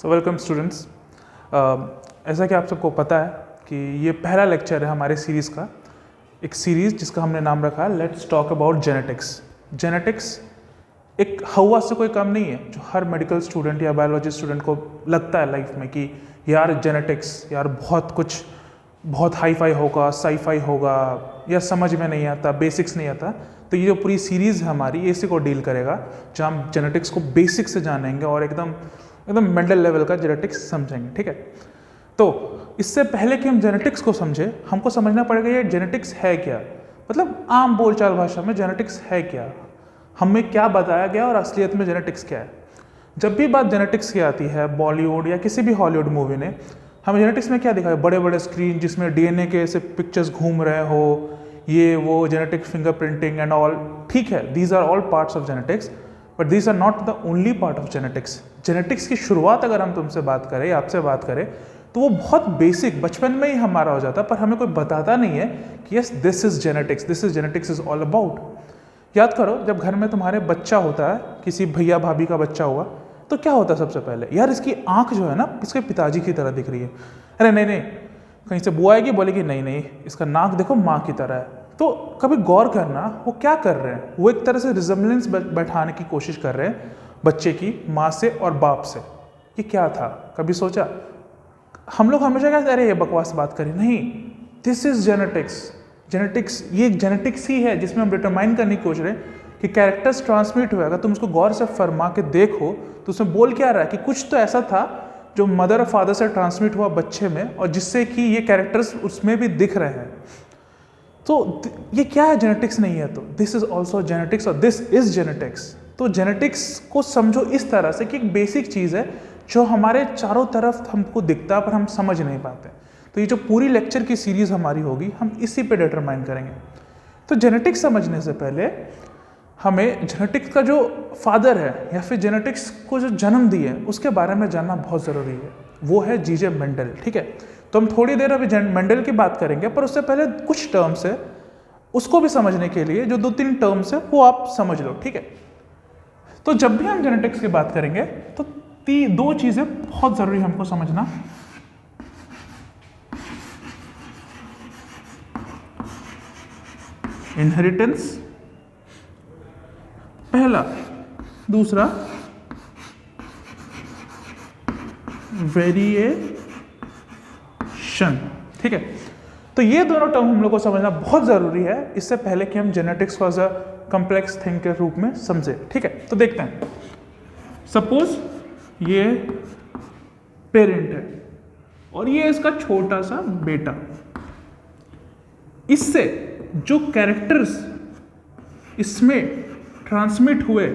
Welcome students. ऐसा कि आप सबको पता है कि ये पहला लेक्चर है हमारे सीरीज़ का, एक सीरीज़ जिसका हमने नाम रखा है let's talk about genetics. Genetics एक हवा से कोई कम नहीं है जो हर मेडिकल स्टूडेंट या बायोलॉजी स्टूडेंट को लगता है लाइफ में कि यार जेनेटिक्स यार बहुत हाई फाई होगा, साई फाई होगा, या समझ में नहीं आता, बेसिक्स नहीं आता। तो ये जो पूरी सीरीज़ है हमारी इसी को डील करेगा, जहाँ हम जेनेटिक्स को बेसिक से जानेंगे और एकदम मेंटल लेवल का जेनेटिक्स समझेंगे। ठीक है, तो इससे पहले कि हम जेनेटिक्स को समझे हमको समझना पड़ेगा ये जेनेटिक्स है क्या, मतलब आम बोलचाल भाषा में जेनेटिक्स है क्या, हमें क्या बताया गया और असलियत में जेनेटिक्स क्या है। जब भी बात जेनेटिक्स की आती है बॉलीवुड या किसी भी हॉलीवुड मूवी ने हमें जेनेटिक्स में क्या दिखाया, बड़े बड़े स्क्रीन जिसमें डीएनए के ऐसे पिक्चर्स घूम रहे हो, ये वो जेनेटिक फिंगरप्रिंटिंग एंड ऑल। ठीक है, these are all parts of genetics, but these are not the only part of genetics. Genetics की शुरुआत अगर हम तुमसे बात करें या आपसे बात करें तो वो बहुत बेसिक बचपन में ही हमारा हो जाता, पर हमें कोई बताता नहीं है कि yes this is genetics is all about. याद करो, जब घर में तुम्हारे बच्चा होता है, किसी भैया भाभी का बच्चा हुआ, तो क्या होता है सबसे पहले, यार इसकी आंख जो है ना इसके पिताजी की तरह दिख रही है, अरे नहीं, कहीं से बुआ आएगी बोलेगी नहीं इसका नाक देखो माँ की तरह है। तो कभी गौर करना वो क्या कर रहे हैं, वो एक तरह से रिजेम्बलेंस बैठाने की कोशिश कर रहे हैं बच्चे की माँ से और बाप से। ये क्या था, कभी सोचा? हम लोग हमेशा क्या कह रहे हैं, ये बकवास बात करें, नहीं, दिस इज जेनेटिक्स ये जेनेटिक्स ही है जिसमें हम डिटरमाइन करने की कोशिश रहे हैं कि कैरेक्टर्स ट्रांसमिट हुआ। अगर तुम उसको गौर से फरमा के देखो तो उसमें बोल क्या रहा है कि कुछ तो ऐसा था जो मदर और फादर से ट्रांसमिट हुआ बच्चे में, और जिससे कि ये कैरेक्टर्स उसमें भी दिख रहे हैं। तो ये क्या है, जेनेटिक्स नहीं है तो दिस इज ऑल्सो जेनेटिक्स और दिस इज जेनेटिक्स। तो जेनेटिक्स को समझो इस तरह से कि एक बेसिक चीज़ है जो हमारे चारों तरफ हमको दिखता है पर हम समझ नहीं पाते। तो ये जो पूरी लेक्चर की सीरीज हमारी होगी हम इसी पे डिटरमाइन करेंगे। तो जेनेटिक्स समझने से पहले हमें जेनेटिक्स का जो फादर है या फिर जेनेटिक्स को जो जन्म दिए उसके बारे में जानना बहुत ज़रूरी है, वो है जीजे मेंडल। ठीक है, तो हम थोड़ी देर अभी मेंडल की बात करेंगे, पर उससे पहले कुछ टर्म्स है उसको भी समझने के लिए जो 2-3 टर्म्स है वो आप समझ लो। ठीक है, तो जब भी हम जेनेटिक्स की बात करेंगे तो 2 चीज़ें बहुत ज़रूरी हमको समझना। इनहेरिटेंस पहला, दूसरा वेरिएशन। ठीक है, तो ये दोनों टर्म हम लोग को समझना बहुत ज़रूरी है इससे पहले कि हम जेनेटिक्स को एज अ कॉम्प्लेक्स थिंग के रूप में समझे। ठीक है, तो देखते हैं, सपोज ये पेरेंट है और ये इसका छोटा सा बेटा, इससे जो कैरेक्टर्स इसमें ट्रांसमिट हुए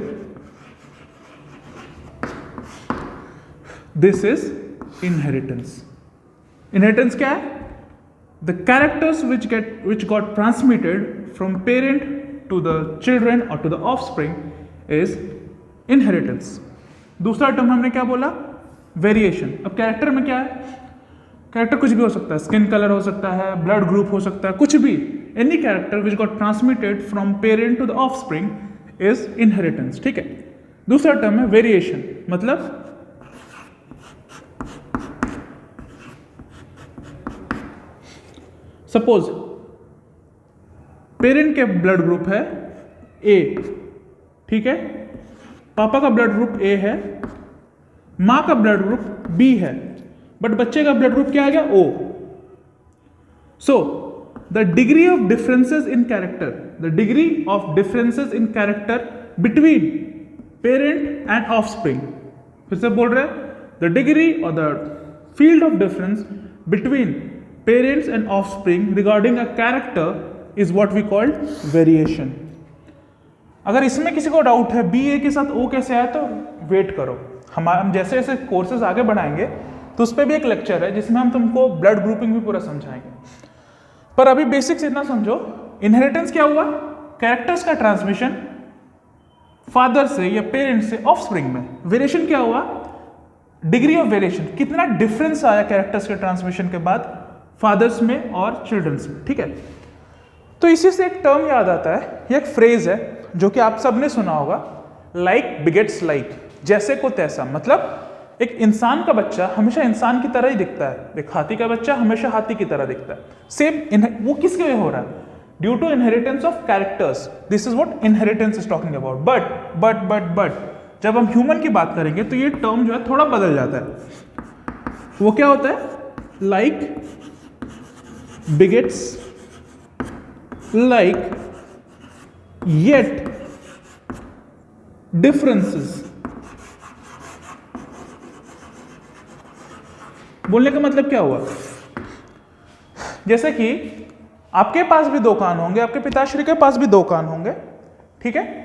दिस इज इनहेरिटेंस। इनहेरिटेंस क्या है? The characters which got transmitted from parent to the children or to the offspring is inheritance. दूसरा टर्म हमने क्या बोला? वेरिएशन। अब कैरेक्टर में क्या है? कैरेक्टर कुछ भी हो सकता है, स्किन कलर हो सकता है, ब्लड ग्रुप हो सकता है, कुछ भी, any character which got transmitted from parent to the offspring is inheritance. ठीक है, दूसरा टर्म है वेरिएशन, मतलब सपोज पेरेंट के ब्लड ग्रुप है ए, ठीक है, पापा का ब्लड ग्रुप ए है, मां का ब्लड ग्रुप बी है, बट बच्चे का ब्लड ग्रुप क्या आ गया? O. So the degree of differences in character between parent and offspring, फिर से बोल रहे हैं, द डिग्री और the field of difference between parents and offspring regarding a character is what we called variation. अगर इसमें किसी को डाउट है बी ए के साथ ओ कैसे आया तो वेट करो, हम जैसे जैसे कोर्सेज आगे बढ़ाएंगे तो उस पर भी एक लेक्चर है जिसमें हम तुमको ब्लड ग्रुपिंग भी पूरा समझाएंगे। पर अभी बेसिक्स इतना समझो, इनहेरिटेंस क्या हुआ? कैरेक्टर्स का ट्रांसमिशन फादर से या पेरेंट से ऑफस्प्रिंग में। वेरिएशन क्या हुआ? डिग्री ऑफ वेरिएशन, कितना डिफरेंस आया कैरेक्टर्स के ट्रांसमिशन के बाद फादर्स में और चिल्ड्रंस में। ठीक है, तो इसी से एक टर्म याद आता है, ये एक फ्रेज है जो कि आप सबने सुना होगा, लाइक बिगेट्स लाइक, जैसे को तैसा। मतलब एक इंसान का बच्चा हमेशा इंसान की तरह ही दिखता है, एक हाथी का बच्चा हमेशा हाथी की तरह दिखता है। सेम वो किसके वजह हो रहा है? Due to inheritance of characters. This is what inheritance is talking about. But जब हम ह्यूमन की बात करेंगे तो ये टर्म जो है थोड़ा बदल जाता है। वो क्या होता है? Like begets like yet differences. बोलने का मतलब क्या हुआ? जैसे कि आपके पास भी 2 कान होंगे, आपके पिताश्री के पास भी 2 कान होंगे, ठीक है?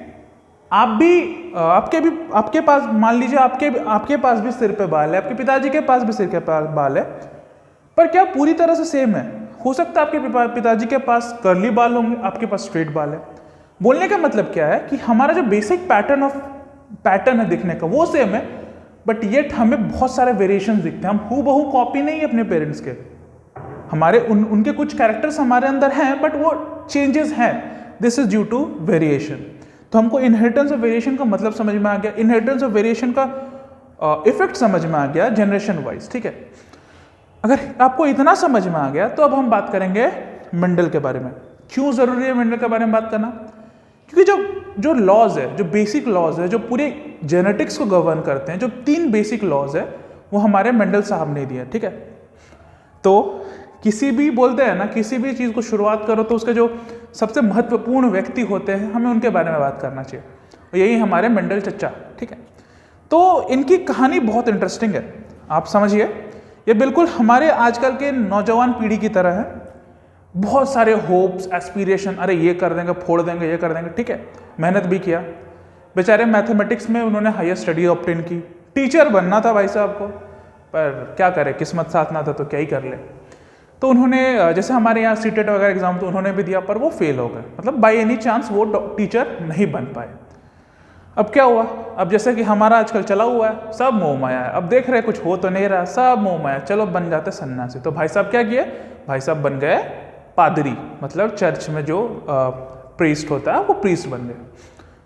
आपके पास, मान लीजिए आपके पास भी सिर पे बाल है, आपके पिताजी के पास भी सिर के पास बाल है, पर क्या पूरी तरह से सेम है? हो सकता है आपके पिताजी के पास कर्ली बाल होंगे, आपके पास स्ट्रेट बाल है। बोलने का मतलब क्या है कि हमारा जो बेसिक पैटर्न है दिखने का वो सेम है, बट येट हमें बहुत सारे वेरिएशन दिखते हैं। हम हूबहू कॉपी नहीं है अपने पेरेंट्स के। हमारे उनके कुछ कैरेक्टर्स हमारे अंदर हैं, बट वो चेंजेस हैं। This is due to variation. तो हमको इनहेरिटेंस ऑफ वेरिएशन का मतलब समझ में आ गया, इनहेरिटेंस ऑफ वेरिएशन का इफेक्ट समझ में आ गया जनरेशन वाइज, ठीक है? अगर आपको इतना समझ में आ गया तो अब हम बात करेंगे मेंडल के बारे में। क्यों जरूरी है मेंडल के बारे में बात करना? क्योंकि जो लॉज है, जो बेसिक लॉज है, जो पूरे जेनेटिक्स को गवर्न करते हैं, जो 3 बेसिक लॉज है, वो हमारे मेंडल साहब ने दिया, ठीक है? तो किसी भी, बोलते हैं ना, किसी भी चीज़ को शुरुआत करो तो उसके जो सबसे महत्वपूर्ण व्यक्ति होते हैं हमें उनके बारे में बात करना चाहिए, और यही हमारे मेंडल चच्चा, ठीक है? तो इनकी कहानी बहुत इंटरेस्टिंग है। आप समझिए, ये बिल्कुल हमारे आजकल के नौजवान पीढ़ी की तरह है। बहुत सारे होप्स, एस्पिरेशन, अरे ये कर देंगे, फोड़ देंगे, ये कर देंगे, ठीक है? मेहनत भी किया। बेचारे मैथमेटिक्स में उन्होंने हायर स्टडी ऑब्टेन की, टीचर बनना था भाई साहब को, पर क्या करे, किस्मत साथ ना था तो क्या ही कर ले। तो उन्होंने, जैसे हमारे यहाँ सीटेट वगैरह एग्जाम तो उन्होंने भी दिया, पर वो फेल हो गए, मतलब बाय एनी चांस वो टीचर नहीं बन पाए। अब क्या हुआ? अब जैसे कि हमारा आजकल चला हुआ है, सब मोह माया है। अब देख रहे कुछ हो तो नहीं रहा, सब मोह माया, चलो बन जाते सन्यासी। तो भाई साहब क्या किए? भाई साहब बन गए पादरी, मतलब चर्च में जो प्रीस्ट होता है वो प्रीस्ट बन गए।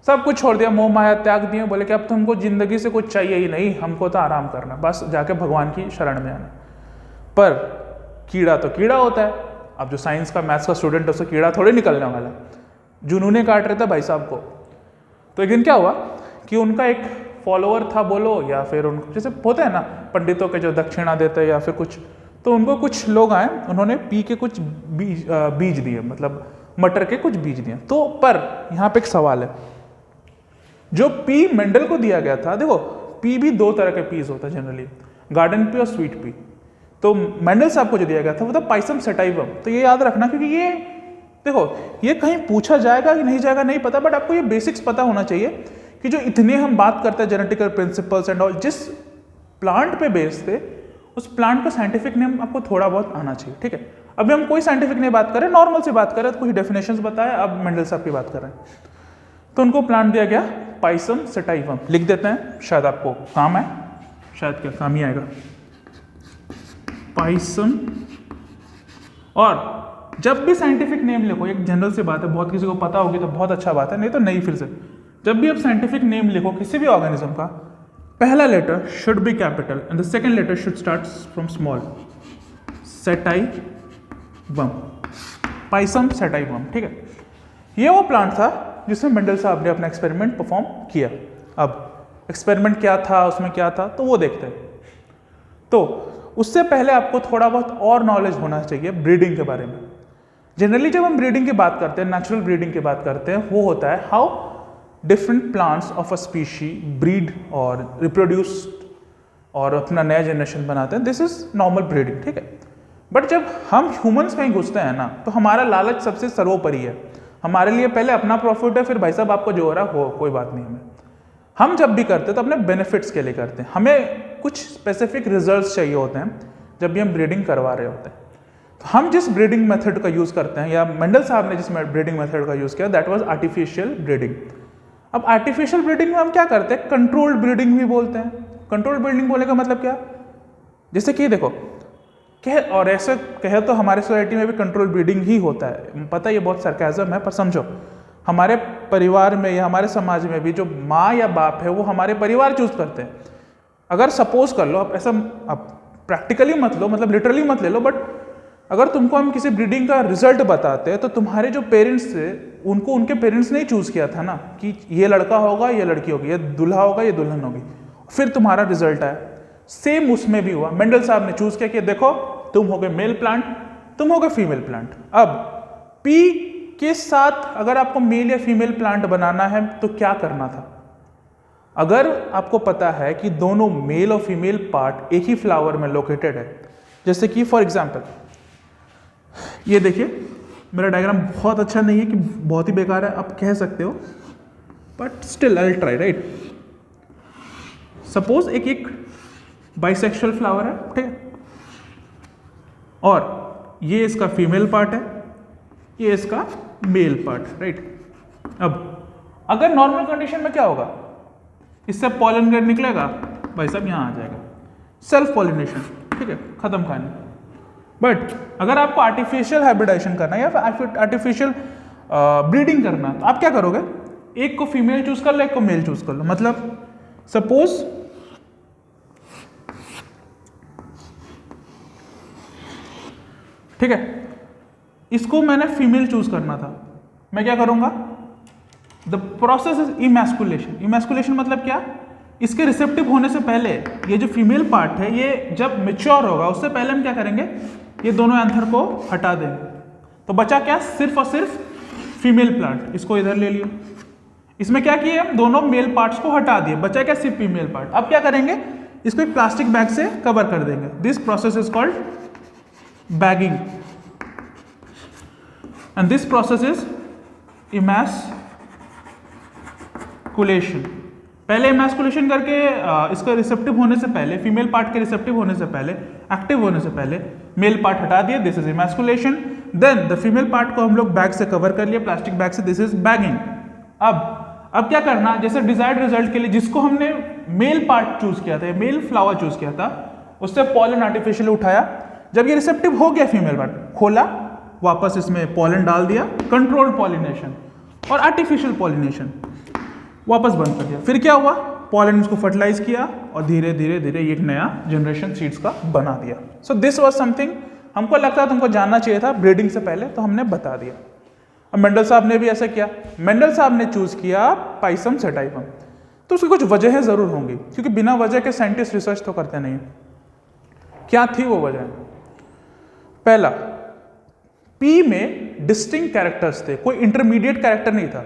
सब कुछ छोड़ दिया, मोह माया त्याग दिए, बोले कि अब तो हमको जिंदगी से कुछ चाहिए ही नहीं, हमको तो आराम करना, बस जाके भगवान की शरण में आना। पर कीड़ा तो कीड़ा होता है। अब जो साइंस का, मैथ्स का स्टूडेंट है उससे कीड़ा थोड़े निकलने वाला, जुनूने काट रहे थे भाई साहब को। तो एक दिन क्या हुआ कि उनका एक फॉलोअर था बोलो, या फिर उनको जैसे होते हैं ना पंडितों के जो दक्षिणा देते हैं या फिर कुछ, तो उनको कुछ लोग आए, उन्होंने पी के कुछ बीज दिए, मतलब मटर के कुछ बीज दिए। तो पर यहाँ पे एक सवाल है, जो पी मेंडल को दिया गया था, देखो पी भी 2 तरह के पीस होता है जनरली, गार्डन पी और स्वीट पी। तो मेंडल साहब को जो दिया गया था वो था पाइसम सेटाइवम। तो ये याद रखना, क्योंकि ये देखो, ये कहीं पूछा जाएगा कि नहीं जाएगा नहीं पता, बट आपको ये बेसिक्स पता होना चाहिए कि जो इतने हम बात करते हैं जेनेटिकल प्रिंसिपल्स एंड ऑल, जिस प्लांट पे बेस्ड थे, उस प्लांट का साइंटिफिक नेम आपको थोड़ा बहुत आना चाहिए, ठीक है? अभी हम कोई साइंटिफिक नहीं बात करें, नॉर्मल से बात करें, तो कुछ डेफिनेशंस बताया, अब मेंडल साहब की बात कर रहे हैं। तो उनको प्लांट दिया गया पाइसम सेटाइवम, लिख देते हैं, शायद आपको काम आए, शायद क्या काम ही आएगा, पाइसम। और जब भी साइंटिफिक नेम लिखो, एक जनरल सी बात है, बहुत किसी को पता होगी तो बहुत अच्छा बात है, नहीं तो नहीं। फिर से जब भी आप साइंटिफिक नेम लिखो किसी भी ऑर्गेनिज्म का, पहला letter should be capital and the second letter should start from small. Sativum, Pisum sativum, ठीक है? ये वो प्लांट था जिसमें मेंडल साहब ने अपना एक्सपेरिमेंट परफॉर्म किया। अब एक्सपेरिमेंट क्या था, उसमें क्या था, तो वो देखते हैं। तो उससे पहले आपको थोड़ा बहुत और नॉलेज होना चाहिए ब्रीडिंग के बारे में। जनरली जब हम ब्रीडिंग की बात करते हैं, नेचुरल ब्रीडिंग की बात करते हैं, वो होता है how different plants of a species breed और रिप्रोड्यूस्ड और अपना नया जनरेशन बनाते हैं। दिस इज नॉर्मल ब्रीडिंग, ठीक है? बट जब हम ह्यूमंस में घुसते हैं ना, तो हमारा लालच सबसे सर्वोपरि है। हमारे लिए पहले अपना प्रॉफिट है, फिर भाई साहब आपको जो हो रहा है हो, कोई बात नहीं। हमें, हम जब भी करते हैं तो अपने बेनिफिट्स के लिए करते हैं, हमें कुछ स्पेसिफिक रिजल्ट्स चाहिए होते हैं जब भी हम ब्रीडिंग करवा रहे होते हैं। तो हम जिस ब्रीडिंग मेथड का यूज़ करते हैं, या मेंडल साहब ने जिस ब्रीडिंग मेथड का यूज़ किया, दैट वाज आर्टिफिशियल ब्रीडिंग। अब आर्टिफिशियल ब्रीडिंग में हम क्या करते हैं, कंट्रोल्ड ब्रीडिंग भी बोलते हैं। कंट्रोल्ड ब्रीडिंग बोलने का मतलब क्या, जैसे कि देखो और ऐसे कहे तो हमारे सोसाइटी में भी कंट्रोल ब्रीडिंग ही होता है। पता है ये बहुत सरकाज़म है, पर समझो हमारे परिवार में या हमारे समाज में भी जो माँ या बाप है वो हमारे परिवार चूज करते हैं। अगर सपोज कर लो, आप ऐसा आप प्रैक्टिकली मत लो, मतलब लिटरली मत ले लो, बट अगर तुमको हम किसी ब्रीडिंग का रिजल्ट बताते हैं तो तुम्हारे जो पेरेंट्स थे उनको उनके पेरेंट्स ने ही चूज किया था ना कि ये लड़का होगा, ये लड़की होगी, ये दूल्हा होगा, ये दुल्हन होगी, फिर तुम्हारा रिजल्ट आया। सेम उसमें भी हुआ, मेंडल साहब ने चूज किया कि देखो तुम हो गए मेल प्लांट, तुम हो गए फीमेल प्लांट। अब पी के साथ अगर आपको मेल या फीमेल प्लांट बनाना है तो क्या करना था? अगर आपको पता है कि दोनों मेल और फीमेल पार्ट एक ही फ्लावर में लोकेटेड है, जैसे कि फॉर एग्जाम्पल ये देखिए, मेरा डायग्राम बहुत अच्छा नहीं है कि बहुत ही बेकार है आप कह सकते हो, but still I will try, right. Suppose एक बाइसेक्सुअल फ्लावर है, ठीक है, और ये इसका फीमेल पार्ट है, ये इसका मेल पार्ट, राइट। अब अगर नॉर्मल कंडीशन में क्या होगा, इससे पॉलन ग्रेड निकलेगा, भाई साहब यहाँ आ जाएगा, सेल्फ पॉलिनेशन, ठीक है, खत्म कहानी। बट अगर आपको आर्टिफिशियल हाइब्रिडाइजेशन करना है या फिर आर्टिफिशियल ब्रीडिंग करना है तो आप क्या करोगे, एक को फीमेल चूज कर लो, एक को मेल चूज कर लो। मतलब सपोज ठीक है, इसको मैंने फीमेल चूज करना था, मैं क्या करूंगा, the process is emasculation. Emasculation मतलब क्या, इसके रिसेप्टिव होने से पहले ये जो फीमेल पार्ट है ये जब मेच्योर होगा उससे पहले हम क्या करेंगे, ये दोनों एंथर को हटा देंगे, तो बचा क्या, सिर्फ और सिर्फ फीमेल प्लांट। इसको इधर ले लियो, इसमें क्या किए हम, दोनों मेल पार्ट्स को हटा दिए, बचा क्या, सिर्फ फीमेल पार्ट। अब क्या करेंगे, इसको एक प्लास्टिक बैग से कवर कर देंगे। This process is called bagging and this process is emasculation. पहले इमैस्कुलेशन करके इसका रिसेप्टिव होने से पहले, फीमेल पार्ट के रिसेप्टिव होने से पहले, एक्टिव होने से पहले मेल पार्ट हटा दिए, this is emasculation. Then the female part को हम लोग बैग से कवर कर लिए, प्लास्टिक बैग से, दिस इज बैगिंग। अब क्या करना, जैसे डिजायर्ड रिजल्ट के लिए जिसको हमने मेल पार्ट चूज किया था, मेल फ्लावर चूज किया था, उससे पॉलन आर्टिफिशियली उठाया, जब ये रिसेप्टिव हो गया फीमेल पार्ट, खोला, वापस इसमें पॉलन डाल दिया, कंट्रोल्ड पॉलिनेशन और आर्टिफिशियल पॉलिनेशन वापस बंद कर दिया। फिर क्या हुआ, पॉलन इसको फर्टिलाइज किया और धीरे धीरे धीरे एक नया जनरेशन सीड्स का बना दिया। सो दिस वाज समथिंग हमको लगता है तुमको जानना चाहिए था ब्रीडिंग से पहले, तो हमने बता दिया। अब मेंडल साहब ने भी ऐसा किया, मेंडल साहब ने चूज किया पाइसम सेटाइफम, तो उसकी कुछ वजहें जरूर होंगी, क्योंकि बिना वजह के साइंटिस्ट रिसर्च तो करते नहीं। क्या थी वो वजह? पहला, पी में डिस्टिंक्ट कैरेक्टर्स थे, कोई इंटरमीडिएट कैरेक्टर नहीं था।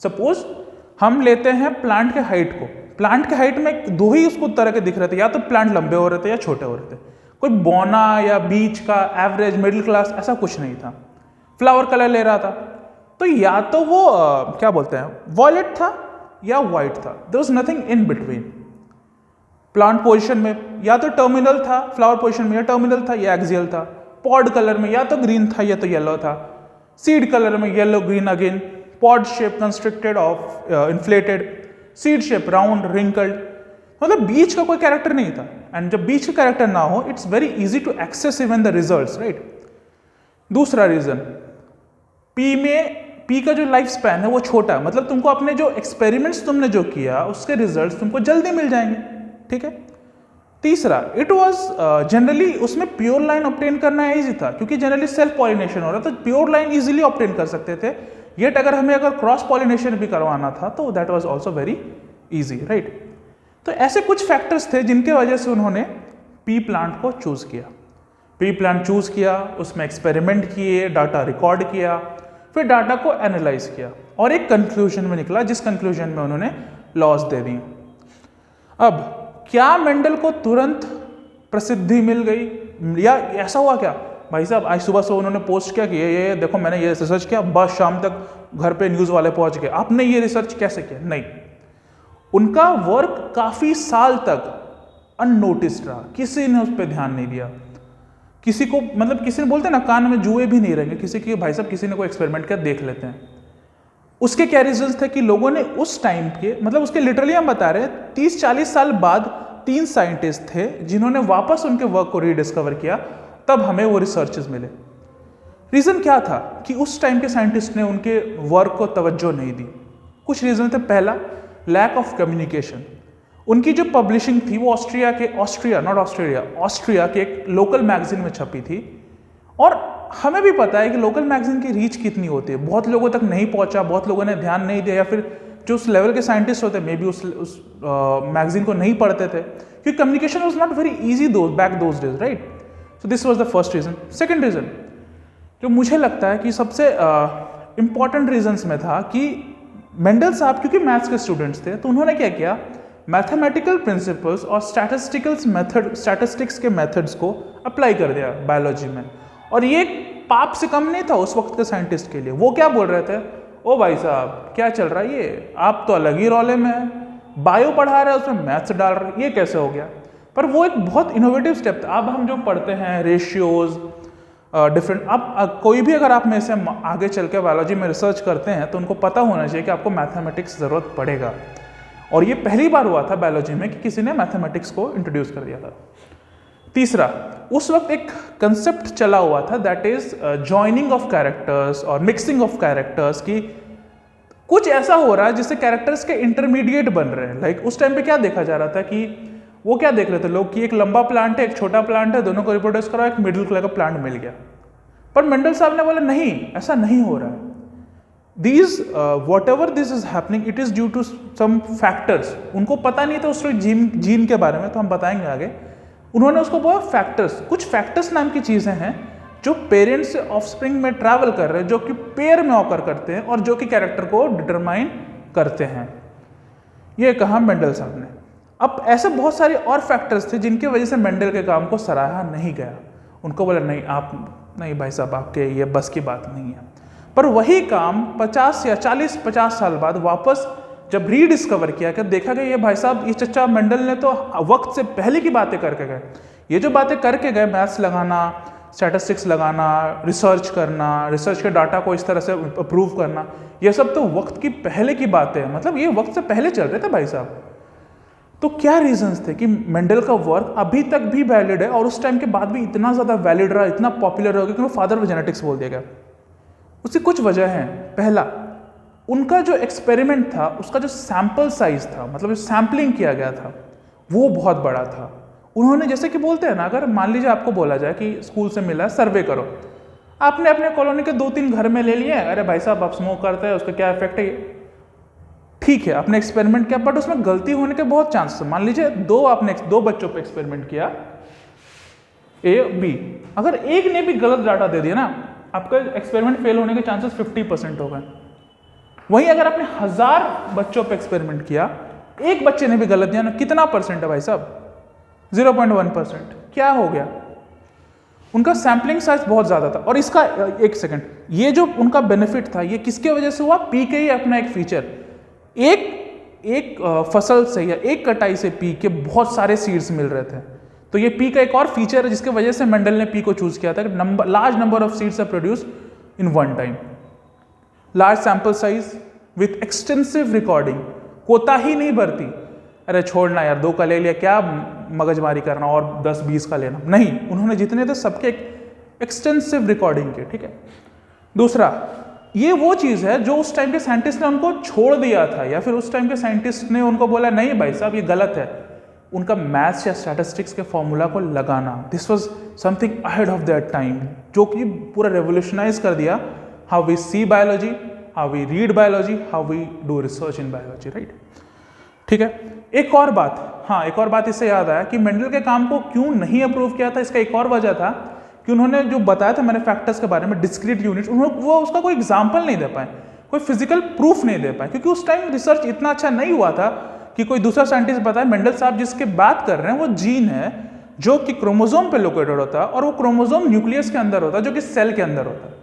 सपोज हम लेते हैं प्लांट के हाइट को, प्लांट के हाइट में दो ही उसको तरह के दिख रहे थे, या तो प्लांट लंबे हो रहे थे या छोटे हो रहे थे, कोई बोना या बीच का एवरेज मिडिल क्लास ऐसा कुछ नहीं था। फ्लावर कलर ले रहा था तो या तो वो क्या बोलते हैं वॉयलेट था या वाइट था, there was nothing in between. Plant position में या तो टर्मिनल था, फ्लावर पोजीशन में या टर्मिनल था या एक्सियल था, पॉड कलर में या तो ग्रीन था या तो येलो था, सीड कलर में yellow green again, pod shape constricted of inflated, seed shape round wrinkled, मतलब बीच का कोई कैरेक्टर नहीं था। एंड जब बीच का कैरेक्टर ना हो, it's very easy to access even the results, right. दूसरा रीजन, पी का जो लाइफ स्पैन है वो छोटा है, मतलब तुमको अपने जो एक्सपेरिमेंट्स तुमने जो किया उसके रिजल्ट्स तुमको जल्दी मिल जाएंगे, ठीक है। तीसरा, इट वाज जनरली उसमें प्योर लाइन ऑब्टेन करना ईजी था, क्योंकि जनरली सेल्फ पॉलिनेशन हो रहा था, तो प्योर लाइन इजीली ऑब्टेन कर सकते थे। येट अगर हमें क्रॉस पॉलिनेशन भी करवाना था तो that was also very easy, right. तो ऐसे कुछ फैक्टर्स थे जिनके वजह से उन्होंने पी प्लांट को चूज किया। पी प्लांट चूज किया, उसमें एक्सपेरिमेंट किए, डाटा रिकॉर्ड किया, फिर डाटा को एनालाइज किया और एक कंक्लूजन में निकला, जिस कंक्लूजन में उन्होंने लॉज दे दी। अब क्या मेंडल को तुरंत प्रसिद्धि मिल गई या ऐसा हुआ क्या, भाई साहब आज सुबह से उन्होंने पोस्ट किया कि ये देखो मैंने ये रिसर्च किया, बस शाम तक घर पे न्यूज़ वाले पहुंच गए, आपने ये रिसर्च कैसे किया? नहीं, उनका वर्क काफ़ी साल तक अननोटिस्ड रहा, किसी ने उस पर ध्यान नहीं दिया, किसी को मतलब किसी ने बोलते हैं ना कान में जुए भी नहीं रहेंगे, किसी की भाई साहब किसी ने कोई एक्सपेरिमेंट कर देख लेते हैं। उसके क्या रिजल्ट थे कि लोगों ने उस टाइम के मतलब उसके लिटरली हम बता रहे हैं 30-40 साल बाद 3 साइंटिस्ट थे जिन्होंने वापस उनके वर्क को रीडिस्कवर किया, तब हमें वो रिसर्चेस मिले। रीजन क्या था कि उस टाइम के साइंटिस्ट ने उनके वर्क को तवज्जो नहीं दी। कुछ रीजन थे, पहला लैक ऑफ कम्युनिकेशन, उनकी जो पब्लिशिंग थी वो ऑस्ट्रिया के एक लोकल मैगजीन में छपी थथी। और हमें भी पता है कि लोकल मैगजीन की रीच कितनी होती है, बहुत लोगों तक नहीं पहुंचा, बहुत लोगों ने ध्यान नहीं दिया, या फिर जो उस लेवल के साइंटिस्ट होते मे बी उस मैगजीन को नहीं पढ़ते थे, क्योंकि communication was not very easy back those days, right. So this was the first reason. Second reason जो मुझे लगता है कि सबसे इंपॉर्टेंट रीजन्स में था कि मेंडल साहब क्योंकि मैथ्स के स्टूडेंट्स थे, तो उन्होंने क्या किया, मैथमेटिकल प्रिंसिपल्स और स्टैटिस्टिक्स के मेथड्स को अप्लाई कर दिया बायोलॉजी में। और ये पाप से कम नहीं था उस वक्त के साइंटिस्ट के लिए। वो क्या बोल रहे थे, ओ भाई साहब क्या चल रहा है ये, आप तो अलग ही रौले में हैं, बायो पढ़ा रहे हैं उसमें मैथ्स डाल रहे हैं, ये कैसे हो गया। पर वो एक बहुत इनोवेटिव स्टेप था। अब हम जो पढ़ते हैं रेशियोज डिफरेंट, अब कोई भी अगर आप में से आगे चल के बायोलॉजी में रिसर्च करते हैं तो उनको पता होना चाहिए कि आपको मैथमेटिक्स ज़रूरत पड़ेगा। और ये पहली बार हुआ था बायोलॉजी में कि किसी ने मैथमेटिक्स को इंट्रोड्यूस कर दिया था। तीसरा, उस वक्त एक कंसेप्ट चला हुआ था, that is joining of characters और मिक्सिंग ऑफ कैरेक्टर्स, की कुछ ऐसा हो रहा है जिससे कैरेक्टर्स के इंटरमीडिएट बन रहे हैं। लाइक उस टाइम पे क्या देखा जा रहा था कि वो क्या देख रहे थे लोग कि एक लंबा प्लांट है, एक छोटा प्लांट है, दोनों को रिप्रोड्यूस करा, एक मिडिल कलर का प्लांट मिल गया। पर मेंडल साहब ने बोला नहीं, ऐसा नहीं हो रहा है। whatever this is happening, it is due to some factors। उनको पता नहीं था उस जीन के बारे में, तो हम बताएंगे आगे। उन्होंने उसको बोला फैक्टर्स। कुछ फैक्टर्स नाम की चीज़ें हैं जो पेरेंट्स से ऑफस्प्रिंग में ट्रैवल कर रहे हैं, जो कि पेयर में ऑकर करते हैं और जो कि कैरेक्टर को डिटरमाइन करते हैं। ये कहा मेंडल साहब ने। अब ऐसे बहुत सारे और फैक्टर्स थे जिनकी वजह से मेंडल के काम को सराहा नहीं गया। उनको बोला नहीं, आप नहीं भाई साहब, आपके ये बस की बात नहीं है। पर वही काम 50 या 40-50 साल बाद वापस जब रीडिस्कवर किया, कि देखा गया ये भाई साहब, ये चच्चा मेंडल ने तो वक्त से पहले की बातें करके गए। ये जो बातें करके गए, मैथ्स लगाना, स्टैटिस्टिक्स लगाना, रिसर्च करना, रिसर्च के डाटा को इस तरह से अप्रूव करना, ये सब तो वक्त की पहले की बातें हैं। मतलब ये वक्त से पहले चल रहे थे भाई साहब। तो क्या रीजंस थे कि मेंडल का वर्क अभी तक भी वैलिड है और उस टाइम के बाद भी इतना ज़्यादा वैलिड रहा, इतना पॉपुलर हो गया कि वो फादर ऑफ जेनेटिक्स बोल दिया गया। उसकी कुछ वजह हैं। पहला, उनका जो एक्सपेरिमेंट था उसका जो सैंपल साइज था, मतलब जो सैम्पलिंग किया गया था, वो बहुत बड़ा था। उन्होंने, जैसे कि बोलते हैं ना, अगर मान लीजिए आपको बोला जाए कि स्कूल से मिला सर्वे करो, आपने अपने कॉलोनी के 2-3 घर में ले लिए, अरे भाई साहब आप स्मोक करते हैं, उसका क्या इफेक्ट है, ठीक है आपने एक्सपेरिमेंट किया, बट उसमें गलती होने के बहुत चांसेस। मान लीजिए आपने 2 बच्चों पे एक्सपेरिमेंट किया, ए बी, अगर एक ने भी गलत डाटा दे दिया ना, आपका एक्सपेरिमेंट फेल होने के चांसेस 50% हो गए। वहीं अगर आपने 1000 बच्चों पे एक्सपेरिमेंट किया, एक बच्चे ने भी गलत दिया ना, कितना परसेंट है भाई साहब, 0.1%। क्या हो गया, उनका सैम्पलिंग साइज बहुत ज्यादा था। और इसका एक सेकंड, ये जो उनका बेनिफिट था, ये किसके वजह से हुआ, पी के ही अपना एक फीचर, एक फसल से या एक कटाई से पी के बहुत सारे सीड्स मिल रहे थे। तो ये पी का एक और फीचर है जिसके वजह से मेंडल ने पी को चूज किया था कि large number of seeds are produce in one time, large sample size with extensive recording, कोताही नहीं बरती, अरे छोड़ना यार 2 का ले लिया, क्या मगजमारी करना और 10-20 का लेना, नहीं, उन्होंने जितने थे सबके एक्सटेंसिव रिकॉर्डिंग के, ठीक है। दूसरा, ये वो चीज़ है जो उस टाइम के साइंटिस्ट ने उनको छोड़ दिया था, या फिर उस टाइम के साइंटिस्ट ने उनको बोला नहीं भाई साहब ये गलत है, उनका मैथ्स या स्टैटिस्टिक्स के फॉर्मूला को लगाना। This was something ahead of that time, जो कि पूरा रेवोल्यूशनाइज कर दिया how we see biology, how we read biology, how we do research in biology, right. ठीक है, एक और बात इससे याद आया कि मेंडल के काम को क्यों नहीं अप्रूव किया था। इसका एक और वजह था कि उन्होंने जो बताया था मैंने फैक्टर्स के बारे में, डिस्क्रीट यूनिट्स, वो उसका कोई एग्जाम्पल नहीं दे पाए, कोई फिजिकल प्रूफ नहीं दे पाए, क्योंकि उस टाइम रिसर्च इतना अच्छा नहीं हुआ था कि कोई दूसरा साइंटिस्ट बताए। मेंडल साहब जिसके बात कर रहे हैं वो जीन है जो कि क्रोमोसोम पे लोकेटेड होता है, और वो क्रोमोसोम न्यूक्लियस के अंदर होता है जो कि सेल के अंदर होता है।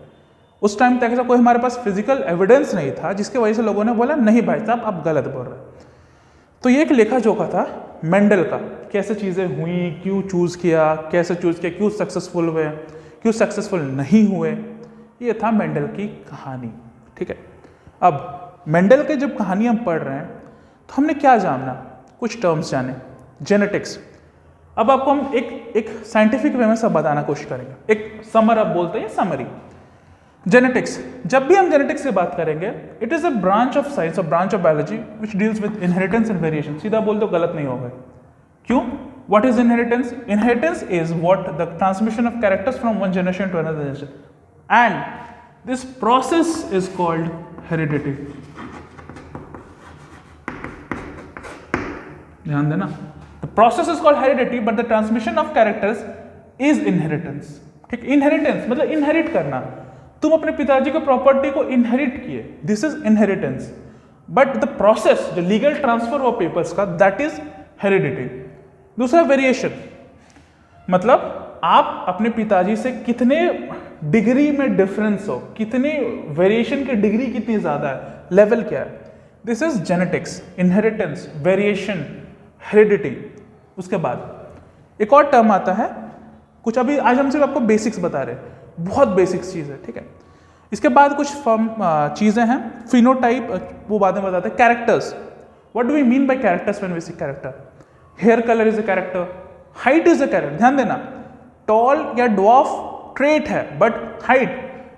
उस टाइम तक ऐसा कोई हमारे पास फिजिकल एविडेंस नहीं था, जिसकी वजह से लोगों ने बोला नहीं भाई साहब आप गलत बोल रहे हैं। तो ये एक लेखा जोखा था मेंडल का, कैसे चीज़ें हुई, क्यों चूज़ किया, कैसे चूज़ किया, क्यों सक्सेसफुल हुए, क्यों सक्सेसफुल नहीं हुए, ये था मेंडल की कहानी। ठीक है, अब मेंडल के जब कहानी हम पढ़ रहे हैं तो हमने क्या जानना, कुछ टर्म्स जाने, जेनेटिक्स। अब आपको हम एक साइंटिफिक वे में सब बताना कोशिश करेंगे, एक समर अब बोलते हैं, समरी। जेनेटिक्स, जब भी हम जेनेटिक्स की बात करेंगे, it is a branch of science, a branch of biology which deals with inheritance and variation. सीधा बोल दो, गलत नहीं होगा। क्यों? What is inheritance? Inheritance is what the transmission of characters from one generation to another generation, and this process is called heredity. ध्यान देना, the process is called heredity, but the transmission of characters is inheritance. ठीक, inheritance मतलब inherit करना। तुम अपने पिताजी को property को inherit किए, this is inheritance, but the process, जो legal transfer हुआ पेपर्स का, that is heredity. दूसरा वेरिएशन, मतलब आप अपने पिताजी से कितने डिग्री में डिफरेंस हो, कितने वेरिएशन की डिग्री कितनी ज़्यादा है, लेवल क्या है, this is genetics, inheritance, variation, heredity. उसके बाद एक और टर्म आता है, कुछ अभी आज हम सिर्फ आपको बेसिक्स बता रहे हैं, बहुत बेसिक्स चीज़ है, ठीक है। इसके बाद कुछ चीज़ें हैं, फिनोटाइप वो बाद में बताते हैं। Characters, what do we mean by characters when we see character? Hair colour is a character, height is a character. ध्यान देना, टॉल या ड्वार्फ ट्रेट है, बट हाइट,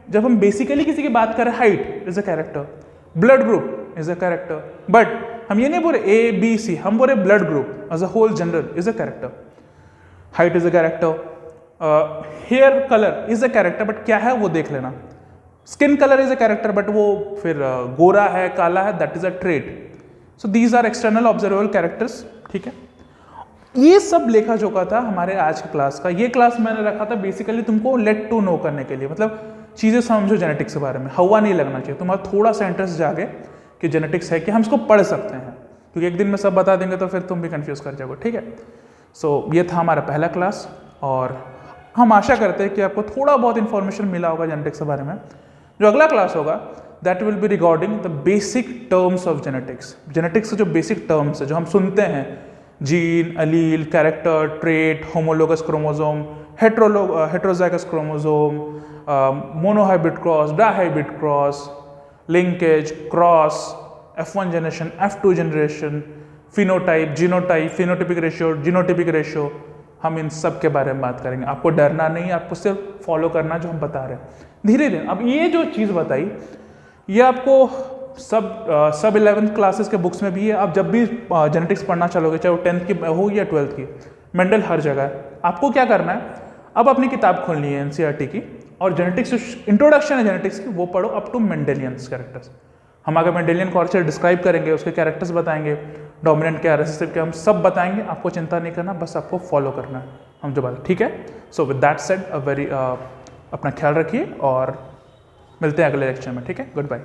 जब हम बेसिकली किसी की बात करें, height is a character. Blood group is a character, but हम ये नहीं बोले ए बी सी, हम बोले blood group as a whole general is a character. Height is a character, hair colour is a character, but क्या है वो देख लेना। Skin colour is a character, but वो फिर गोरा है, काला है, that is a trait. So these are external observable characters, ठीक है। ये सब लेखा जोखा था हमारे आज की क्लास का। ये क्लास मैंने रखा था बेसिकली तुमको लेट टू नो करने के लिए, मतलब चीज़ें समझो जेनेटिक्स के बारे में, हवा नहीं लगना चाहिए, तुम्हारा थोड़ा सा इंटरेस्ट जागे कि जेनेटिक्स है कि हम इसको पढ़ सकते हैं, क्योंकि एक दिन में सब बता देंगे तो फिर तुम भी कंफ्यूज कर जाओगे, ठीक है। सो ये था हमारा पहला क्लास, और हम आशा करते हैं कि आपको थोड़ा बहुत इन्फॉर्मेशन मिला होगा जेनेटिक्स के बारे में। जो अगला क्लास होगा that will be regarding the basic terms of genetics. Genetics के जो बेसिक टर्म्स है जो हम सुनते हैं, gene, allele, character, trait, homologous chromosome, heterozygous chromosome, monohybrid cross, dihybrid cross, linkage, cross, F1 generation, F2 generation, phenotype, genotype, phenotypic ratio, genotypic ratio, हम इन सब के बारे में बात करेंगे। आपको डरना नहीं, आपको सिर्फ फॉलो करना जो हम बता रहे हैं धीरे धीरे। अब ये जो चीज़ बताई ये आपको सब 11th क्लासेस के बुक्स में भी है। आप जब भी जेनेटिक्स पढ़ना चलोगे, चाहे वो 10th की हो या 12th की, मेंडल हर जगह है। आपको क्या करना है, अब अपनी किताब खोलनी है NCERT की, और जेनेटिक्स इंट्रोडक्शन है जेनेटिक्स की, वो पढ़ो अप टू मेंडेलियंस कैरेक्टर्स। हम आगे मेंडेलियन कॉर्चर डिस्क्राइब करेंगे, उसके कैरेक्टर्स बताएंगे, डोमिनेंट क्या, रिसेसिव क्या, हम सब बताएंगे। आपको चिंता नहीं करना, बस आपको फॉलो करना है हम जो बात, ठीक है। सो विद दैट सेड अपना ख्याल रखिए और मिलते हैं अगले लेक्चर में, ठीक है। Good bye.